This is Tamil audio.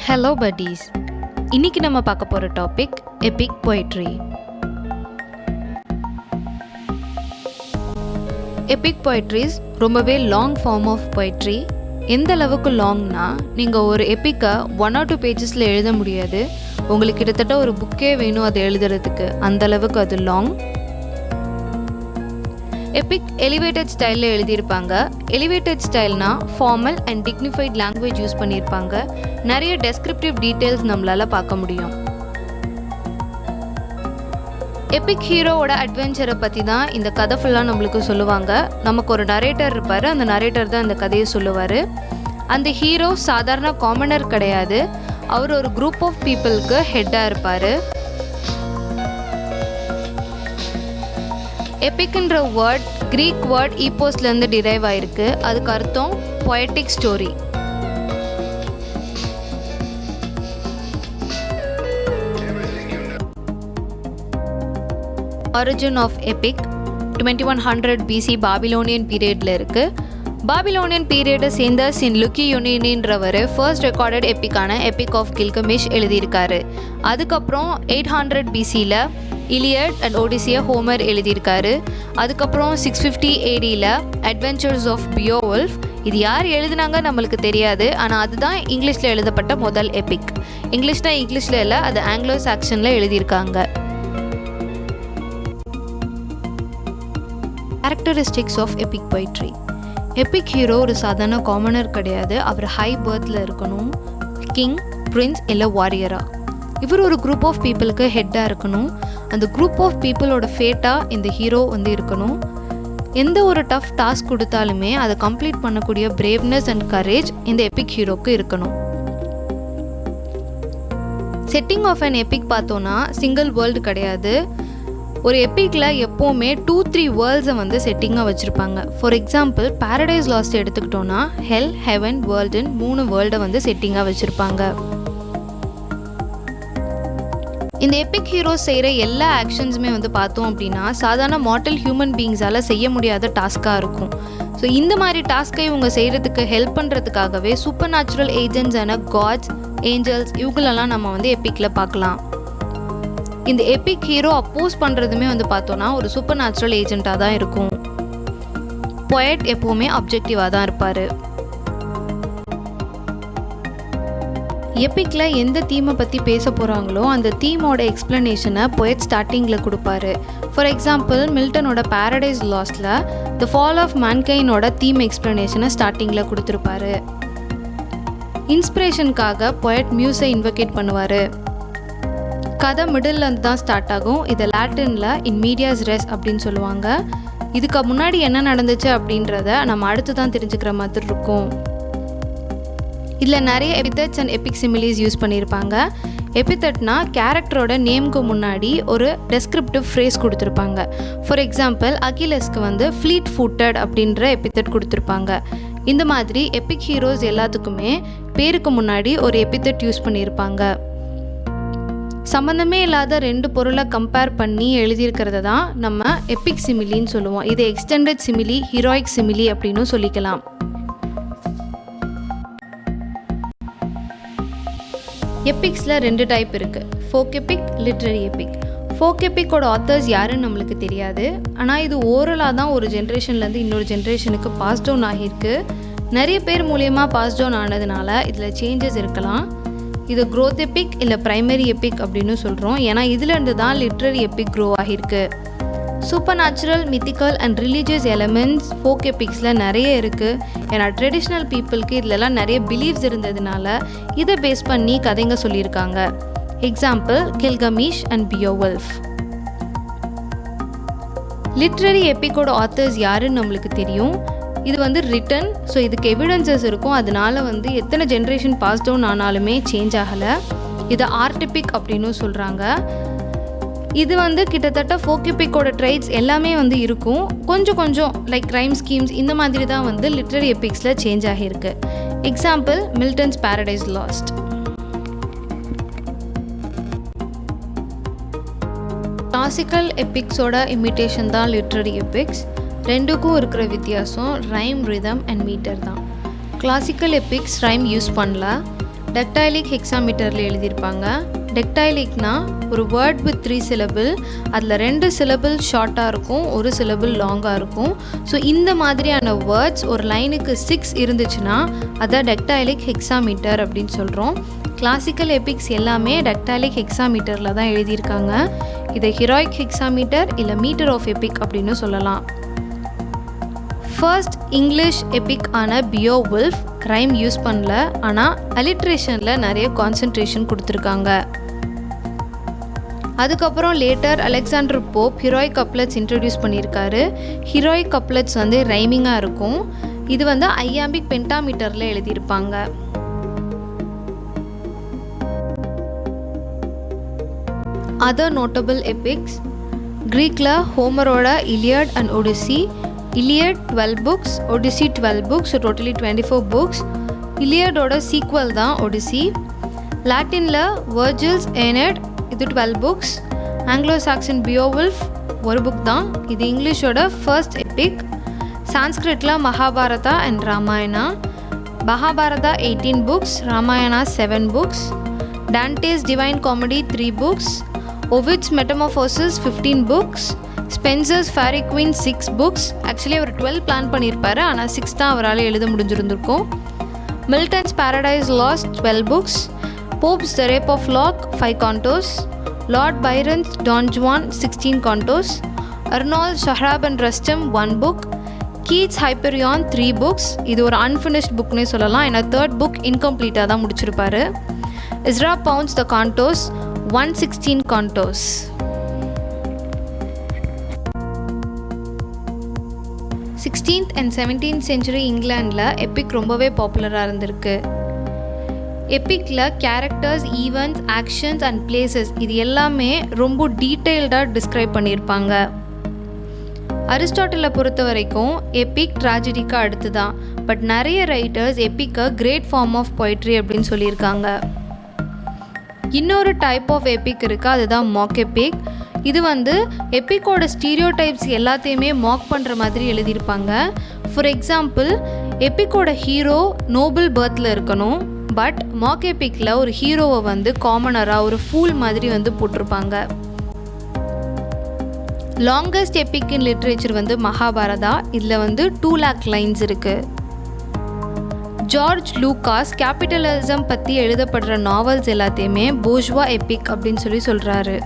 Hello buddies. இன்னைக்கு நம்ம பார்க்க போகிற topic Epic poetry. Epic poetries ரொம்பவே லாங் ஃபார்ம் ஆஃப் poetry. எந்த அளவுக்கு லாங்னா நீங்கள் ஒரு எப்பிக்கை 1 or 2 பேஜஸில் எழுத முடியாது. உங்களுக்கு கிட்டத்தட்ட ஒரு புக்கே வேணும் அதை எழுதுறதுக்கு, அந்த அளவுக்கு அது லாங். எபிக் எலிவேட்டட் ஸ்டைலில் எழுதியிருப்பாங்க. எலிவேட்டட் ஸ்டைல்னா formal and dignified language use பண்ணியிருப்பாங்க. நிறைய டெஸ்கிரிப்டிவ் டீட்டெயில்ஸ் நம்மளால் பார்க்க முடியும். எபிக் ஹீரோவோட அட்வென்ச்சரை பற்றி தான் இந்த கதை ஃபுல்லாக நம்மளுக்கு சொல்லுவாங்க. நமக்கு ஒரு நரேட்டர் இருப்பார், அந்த நரேட்டர் தான் இந்த கதையை சொல்லுவார். அந்த ஹீரோ சாதாரண காமனர் கிடையாது, அவர் ஒரு குரூப் ஆஃப் பீப்புளுக்கு ஹெட்டாக இருப்பார். எபிக்ன்ற வேர்ட் கிரீக் வேர்ட் ஈப்போஸ்லேருந்து டிரைவ் ஆயிருக்கு. அதுக்கு அர்த்தம் poetic story. Origin of epic 2100 BC Babylonian பீரியடில் இருக்குது. பாபிலோனியன் பீரியடை சேர்ந்த லுக்கியுனின்றவர் ஃபர்ஸ்ட் ரெக்கார்டட் எப்பிக்கான எபிக் ஆஃப் கில்கமிஷ் எழுதியிருக்காரு. அதுக்கப்புறம் 800 BCயில் இலியட் அண்ட் ஓடிசியை ஹோமர் எழுதியிருக்காரு. அதுக்கப்புறம் 650 ADயில் அட்வென்ச்சர்ஸ் ஆஃப் பியோவல்ஃப். இது யார் எழுதினாங்க நம்மளுக்கு தெரியாது, ஆனால் அதுதான் இங்கிலீஷில் எழுதப்பட்ட முதல் எபிக். இங்கிலீஷில் இல்லை, அது ஆங்கிலோ சாக்சனில் எழுதியிருக்காங்க. Characteristics of epic poetry. Epic hero ஒரு சாதாரண காமனர் கிடையாது, அவர் ஹை பர்த்தில் இருக்கணும், கிங், பிரின்ஸ் இல்லை வாரியரா. இவர் ஒரு குரூப் ஆஃப் பீப்புளுக்கு ஹெட்டாக இருக்கணும். அந்த குரூப் ஆஃப் பீப்புளோட ஃபேட்டாக இந்த ஹீரோ இருக்கணும். எந்த ஒரு டஃப் டாஸ்க் கொடுத்தாலுமே அதை கம்ப்ளீட் பண்ணக்கூடிய பிரேவ்னஸ் அண்ட் கரேஜ் இந்த எபிக் ஹீரோக்கு இருக்கணும். செட்டிங் ஆஃப் அன் எபிக் பார்த்தோன்னா சிங்கிள் வேர்ல்டு கிடையாது. ஒரு எப்பிக்கில் எப்போவுமே 2-3 வேர்ல்ட்ஸை செட்டிங்காக வச்சுருப்பாங்க. ஃபார் எக்ஸாம்பிள் பாரடைஸ் லாஸ்ட் எடுத்துக்கிட்டோன்னா ஹெல், ஹெவன், வேர்ல்டுன்னு 3 வேர்ல்டை செட்டிங்காக வச்சுருப்பாங்க. இந்த எபிக் ஹீரோஸ் செய்கிற எல்லா ஆக்ஷன்ஸுமே பார்த்தோம் அப்படின்னா சாதாரண மார்டல் ஹியூமன் பீயிங்ஸால் செய்ய முடியாத டாஸ்க்காக இருக்கும். ஸோ இந்த மாதிரி டாஸ்க்கை இவங்க செய்கிறதுக்கு ஹெல்ப் பண்ணுறதுக்காகவே சூப்பர் நேச்சுரல் ஏஜென்ட்ஸான காட்ஸ், ஏஞ்சல்ஸ் இவங்களெல்லாம் நம்ம எபிக்கில் பார்க்கலாம். இந்த எபிக் ஹீரோ அப்போஸ் பண்ணுறதுமே பார்த்தோன்னா ஒரு சூப்பர் நேச்சுரல் ஏஜென்ட்டாக தான் இருக்கும். பொயட் எப்போவுமே அப்ஜெக்டிவாக தான் இருப்பார். எபிக்கில் எந்த தீமை பற்றி பேச போகிறாங்களோ அந்த தீமோட எக்ஸ்ப்ளனேஷனை பொயட் ஸ்டார்டிங்கில் கொடுப்பாரு. ஃபார் எக்ஸாம்பிள் மில்டனோட பாரடைஸ் லாஸ்டில் த ஃபால் ஆஃப் மேன்கைனோட தீம் எக்ஸ்ப்ளனேஷனை ஸ்டார்டிங்கில் கொடுத்துருப்பாரு. இன்ஸ்பிரேஷனுக்காக பொயட் மியூஸை இன்வொகேட் பண்ணுவார். கதை மிடில்லேருந்து தான் ஸ்டார்ட் ஆகும். இதை லாட்டினில் இன் மீடியாஸ் ரெஸ் அப்படின்னு சொல்லுவாங்க. இதுக்கு முன்னாடி என்ன நடந்துச்சு அப்படின்றத நம்ம அடுத்து தான் தெரிஞ்சுக்கிற மாதிரி இருக்கும். இதில் நிறைய எபித்தட்ஸ் அண்ட் எபிக் சிமிலிஸ் யூஸ் பண்ணியிருப்பாங்க. எபித்தட்னா கேரக்டரோட நேமுக்கு முன்னாடி ஒரு டெஸ்கிரிப்டிவ் ஃப்ரேஸ் கொடுத்துருப்பாங்க. ஃபார் எக்ஸாம்பிள் அகிலஸ்க்கு ஃப்ளீட் ஃபுட்டட் அப்படின்ற எபித்தட் கொடுத்துருப்பாங்க. இந்த மாதிரி எபிக் ஹீரோஸ் எல்லாத்துக்குமே பேருக்கு முன்னாடி ஒரு எபித்தட் யூஸ் பண்ணியிருப்பாங்க. சம்மந்தமே இல்லாத 2 பொருளை கம்பேர் பண்ணி எழுதியிருக்கிறத தான் நம்ம எபிக் சிமிலின்னு சொல்லுவோம். இது எக்ஸ்டெண்டட் சிமிலி, ஹீரோயிக் சிமிலி அப்படின்னு சொல்லிக்கலாம். எபிக்ஸில் 2 டைப் இருக்குது, folk epic, literary epic. Folk எபிக்கோட ஆத்தர்ஸ் யாருன்னு நம்மளுக்கு தெரியாது, ஆனால் இது ஓரலாக தான் ஒரு ஜென்ரேஷன்லேருந்து இன்னொரு ஜென்ரேஷனுக்கு பாஸ் டவுன் ஆகியிருக்கு. நிறைய பேர் மூலியமாக பாஸ் டவுன் ஆனதுனால இதில் சேஞ்சஸ் இருக்கலாம். இது க்ரோத் எபிக் இல்லை ப்ரைமரி எபிக் அப்படின்னு சொல்கிறோம், ஏன்னா இதிலேருந்து தான் லிட்ரரி எபிக் க்ரோ ஆகியிருக்கு. Super natural, mythical and religious elements folk எபிக்ஸில் நிறைய இருக்குது. ஏன்னா ட்ரெடிஷ்னல் பீப்புளுக்கு இதிலெல்லாம் நிறைய பிலீவ்ஸ் இருந்ததுனால இதை பேஸ் பண்ணி கதைங்க சொல்லியிருக்காங்க. Example Gilgamesh and Beowulf. Literary எபிக்கோட ஆத்தர்ஸ் யாருன்னு நம்மளுக்கு தெரியும். இது ரிட்டன், ஸோ இதுக்கு எவிடன்சஸ் இருக்கும். அதனால எத்தனை ஜென்ரேஷன் பாஸ் டவுன் ஆனாலுமே சேஞ்ச் ஆகலை. இதை ஆர்டிபிக் அப்படின்னு சொல்கிறாங்க. இது கிட்டத்தட்ட ஃபோக் எபிக்கோட ட்ரைட்ஸ் எல்லாமே இருக்கும். கொஞ்சம் லைக் ரைம் ஸ்கீம்ஸ் இந்த மாதிரி தான் லிட்ரரி எபிக்ஸில் சேஞ்ச் ஆகியிருக்கு. Example Milton's Paradise Lost. Classical எபிக்ஸோட இமிட்டேஷன் தான் லிட்ரரி எபிக்ஸ். ரெண்டுக்கும் இருக்கிற வித்தியாசம் ரைம், ரிதம் அண்ட் மீட்டர் தான். கிளாசிக்கல் எபிக்ஸ் ரைம் யூஸ் பண்ணல, டெக்டைலிக் ஹெக்ஸாமீட்டரில் எழுதியிருப்பாங்க. டெக்டைலிக்னா ஒரு வேர்ட் வித் 3 syllable, அதில் 2 syllable ஷார்ட்டாக இருக்கும், ஒரு syllable லாங்காக இருக்கும். ஸோ இந்த மாதிரியான வேர்ட்ஸ் ஒரு லைனுக்கு 6 இருந்துச்சுன்னா அதை டெக்டைலிக் ஹெக்ஸாமீட்டர் அப்படின்னு சொல்கிறோம். கிளாசிக்கல் எபிக்ஸ் எல்லாமே டெக்டைலிக் ஹெக்ஸாமீட்டரில் தான் எழுதியிருக்காங்க. இதை ஹீரோயிக் ஹெக்ஸாமீட்டர் இல்லை மீட்டர் ஆஃப் எபிக் அப்படின்னு சொல்லலாம். ஃபர்ஸ்ட் இங்கிலீஷ் எபிக் ஆன பியோவுல்ஃப் ரைம் யூஸ் பண்ணல, ஆனால் அலிட்ரேஷனில் நிறைய கான்சன்ட்ரேஷன் கொடுத்துருக்காங்க. அதுக்கப்புறம் later Alexander Pope heroic couplets introduce பண்ணியிருக்காரு. ஹீரோயிக் கப்லெட்ஸ் வந்து ரைமிங்காக இருக்கும். இது வந்து ஐயாம்பிக் பென்டாமீட்டரில் எழுதியிருப்பாங்க. அதர் நோட்டபிள் எபிக்ஸ், க்ரீக்கில் ஹோமரோட Iliad and Odyssey. Iliad 12 books, Odyssey 12 books, so totally 24 books. இலியடோட சீக்வல் தான் ஒடிசி. லாட்டினில் வர்ஜில்ஸ் ஏனட், இது 12 books. ஆங்கிலோ சாக்சன் பியோவுல்ஃப் ஒரு புக் தான், இது இங்கிலீஷோட ஃபர்ஸ்ட் எபிக். சான்ஸ்கிரிட்டில் Mahabharata and Ramayana. Mahabharata 18 books, Ramayana 7 books. Dante's Divine Comedy 3 books. Ovid's Metamorphosis 15 books. Spenser's Faerie Queene 6 books. Actually அவர் 12 பிளான் பண்ணியிருப்பார், ஆனால் 6 தான் அவரால் எழுத முடிஞ்சிருந்திருக்கும். Milton's Paradise Lost 12 books. Pope's the Rape of Lock 5 cantos. Lord Byron's Don Juan 16 cantos. Arnold Sohrab and Rustum 1 book. Keats Hyperion 3 books. இது ஒரு அன்ஃபினிஷ்ட் புக்னே சொல்லலாம், ஏன்னா 3rd book இன்கம்ப்ளீட்டாக தான் முடிச்சிருப்பாரு. Ezra Pound's the cantos 116 cantos. 16th and 17th century இங்கிலாண்டில் எபிக் ரொம்பவே பாப்புலராக இருந்திருக்கு. எபிக்கில் characters, events, actions and places இது எல்லாமே ரொம்ப டீட்டெயில்டாக டிஸ்கிரைப் பண்ணியிருப்பாங்க. அரிஸ்டாட்டிலை பொறுத்த வரைக்கும் எபிக் ட்ராஜடிக்கு அடுத்து தான். பட் நிறைய ரைட்டர்ஸ் எபிக்கை கிரேட் ஃபார்ம் ஆஃப் பொய்ட்ரி அப்படின்னு சொல்லியிருக்காங்க. இன்னொரு டைப் ஆஃப் எபிக் இருக்குது, அதுதான் மாக் எபிக். இது வந்து எபிக்கோட ஸ்டீரியோ டைப்ஸ் எல்லாத்தையுமே மாக் பண்ணுற மாதிரி எழுதியிருப்பாங்க. ஃபார் எக்ஸாம்பிள், எபிக்கோட ஹீரோ நோபல் பர்த்தில் இருக்கணும், பட் மாக் எபிக்கில் ஒரு ஹீரோவை வந்து காமனராக ஒரு ஃபூல் மாதிரி வந்து போட்டிருப்பாங்க. லாங்கஸ்ட் எபிக் இன் லிட்ரேச்சர் வந்து மகாபாரதா. இதில் வந்து 2 lakh lines இருக்குது. ஜார்ஜ் லூகாஸ் கேபிட்டலிசம் பற்றி எழுதப்படுற நாவல்ஸ் எல்லாத்தையுமே போர்ஜ்வா எபிக் அப்படின்னு சொல்லி சொல்கிறாரு.